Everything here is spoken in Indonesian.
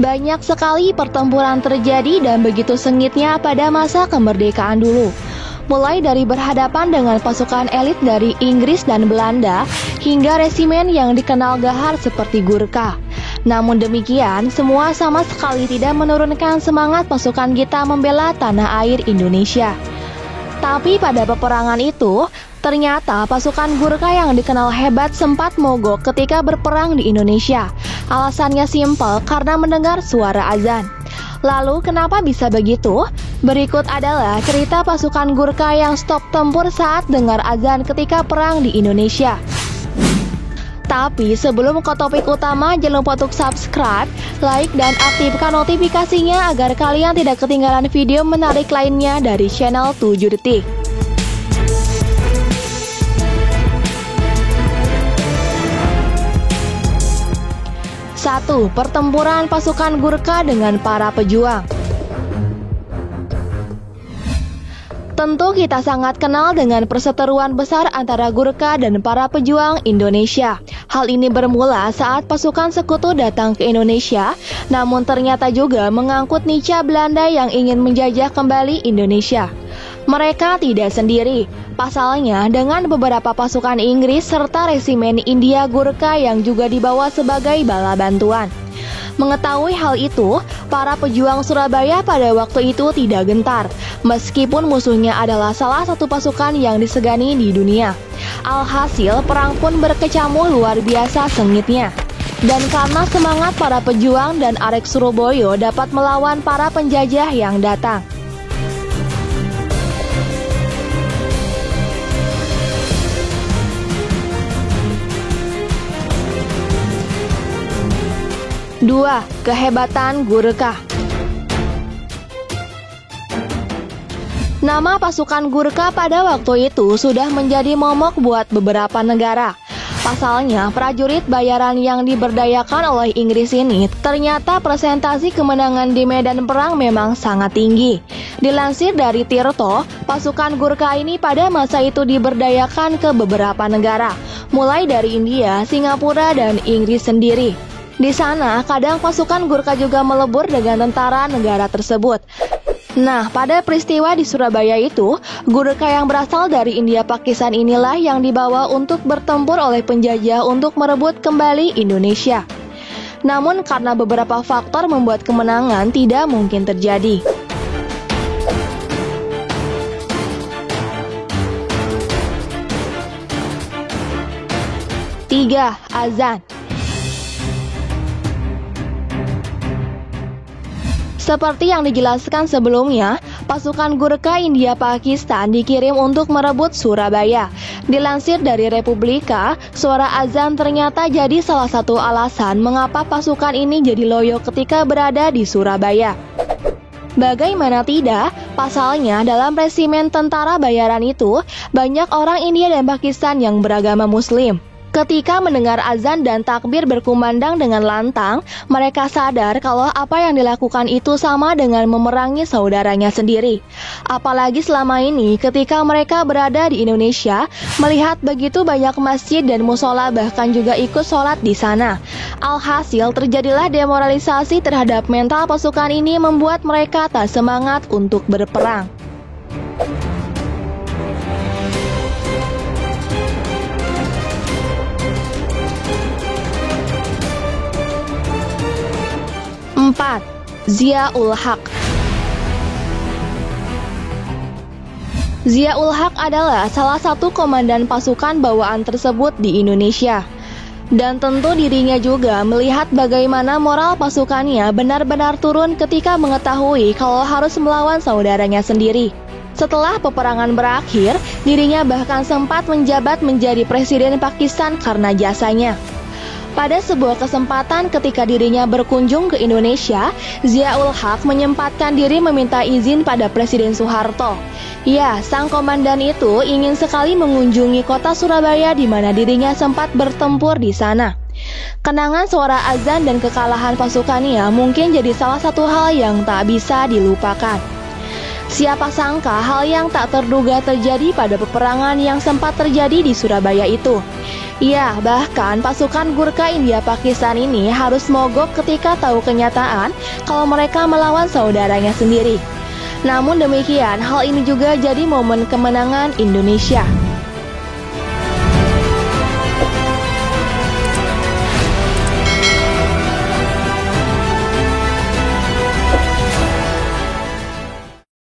Banyak sekali pertempuran terjadi dan begitu sengitnya pada masa kemerdekaan dulu. Mulai dari berhadapan dengan pasukan elit dari Inggris dan Belanda, hingga resimen yang dikenal gahar seperti Gurkha. Namun demikian, semua sama sekali tidak menurunkan semangat pasukan kita membela tanah air Indonesia. Tapi pada peperangan itu, ternyata pasukan Gurkha yang dikenal hebat sempat mogok ketika berperang di Indonesia. Alasannya simpel, karena mendengar suara azan. Lalu kenapa bisa begitu? Berikut adalah cerita pasukan Gurkha yang stop tempur saat dengar azan ketika perang di Indonesia. Tapi sebelum ke topik utama, jangan lupa untuk subscribe, like, dan aktifkan notifikasinya agar kalian tidak ketinggalan video menarik lainnya dari channel 7 Detik. 1. Pertempuran pasukan Gurkha dengan para pejuang. Tentu kita sangat kenal dengan perseteruan besar antara Gurkha dan para pejuang Indonesia. Hal ini bermula saat pasukan sekutu datang ke Indonesia, namun ternyata juga mengangkut nica Belanda yang ingin menjajah kembali Indonesia. Mereka tidak sendiri. Pasalnya, dengan beberapa pasukan Inggris serta resimen India Gurkha yang juga dibawa sebagai bala bantuan. Mengetahui hal itu, para pejuang Surabaya pada waktu itu tidak gentar, meskipun musuhnya adalah salah satu pasukan yang disegani di dunia. Alhasil, perang pun berkecamuk luar biasa sengitnya. Dan karena semangat para pejuang dan Arek Suroboyo dapat melawan para penjajah yang datang. Dua, kehebatan Gurkha. Nama pasukan Gurkha pada waktu itu sudah menjadi momok buat beberapa negara. Pasalnya, prajurit bayaran yang diberdayakan oleh Inggris ini ternyata presentasi kemenangan di medan perang memang sangat tinggi. Dilansir dari Tirto, pasukan Gurkha ini pada masa itu diberdayakan ke beberapa negara, mulai dari India, Singapura, dan Inggris sendiri. Di sana, kadang pasukan Gurkha juga melebur dengan tentara negara tersebut. Nah, pada peristiwa di Surabaya itu, Gurkha yang berasal dari India Pakistan inilah yang dibawa untuk bertempur oleh penjajah untuk merebut kembali Indonesia. Namun karena beberapa faktor membuat kemenangan tidak mungkin terjadi. Tiga, azan. Seperti yang dijelaskan sebelumnya, pasukan Gurkha India Pakistan dikirim untuk merebut Surabaya. Dilansir dari Republika, suara azan ternyata jadi salah satu alasan mengapa pasukan ini jadi loyo ketika berada di Surabaya. Bagaimana tidak, pasalnya dalam resimen tentara bayaran itu, banyak orang India dan Pakistan yang beragama Muslim. Ketika mendengar azan dan takbir berkumandang dengan lantang, mereka sadar kalau apa yang dilakukan itu sama dengan memerangi saudaranya sendiri. Apalagi selama ini ketika mereka berada di Indonesia, melihat begitu banyak masjid dan musola bahkan juga ikut sholat di sana. Alhasil terjadilah demoralisasi terhadap mental pasukan ini membuat mereka tak semangat untuk berperang. Empat, Zia-ul Haq. Zia-ul Haq adalah salah satu komandan pasukan bawaan tersebut di Indonesia. Dan tentu dirinya juga melihat bagaimana moral pasukannya benar-benar turun ketika mengetahui kalau harus melawan saudaranya sendiri. Setelah peperangan berakhir, dirinya bahkan sempat menjabat menjadi presiden Pakistan karena jasanya. Pada sebuah kesempatan ketika dirinya berkunjung ke Indonesia, Zia-ul Haq menyempatkan diri meminta izin pada Presiden Soeharto. Ya, sang komandan itu ingin sekali mengunjungi kota Surabaya di mana dirinya sempat bertempur di sana. Kenangan suara azan dan kekalahan pasukannya mungkin jadi salah satu hal yang tak bisa dilupakan. Siapa sangka hal yang tak terduga terjadi pada peperangan yang sempat terjadi di Surabaya itu. Ya, bahkan pasukan Gurkha India Pakistan ini harus mogok ketika tahu kenyataan kalau mereka melawan saudaranya sendiri. Namun demikian, hal ini juga jadi momen kemenangan Indonesia.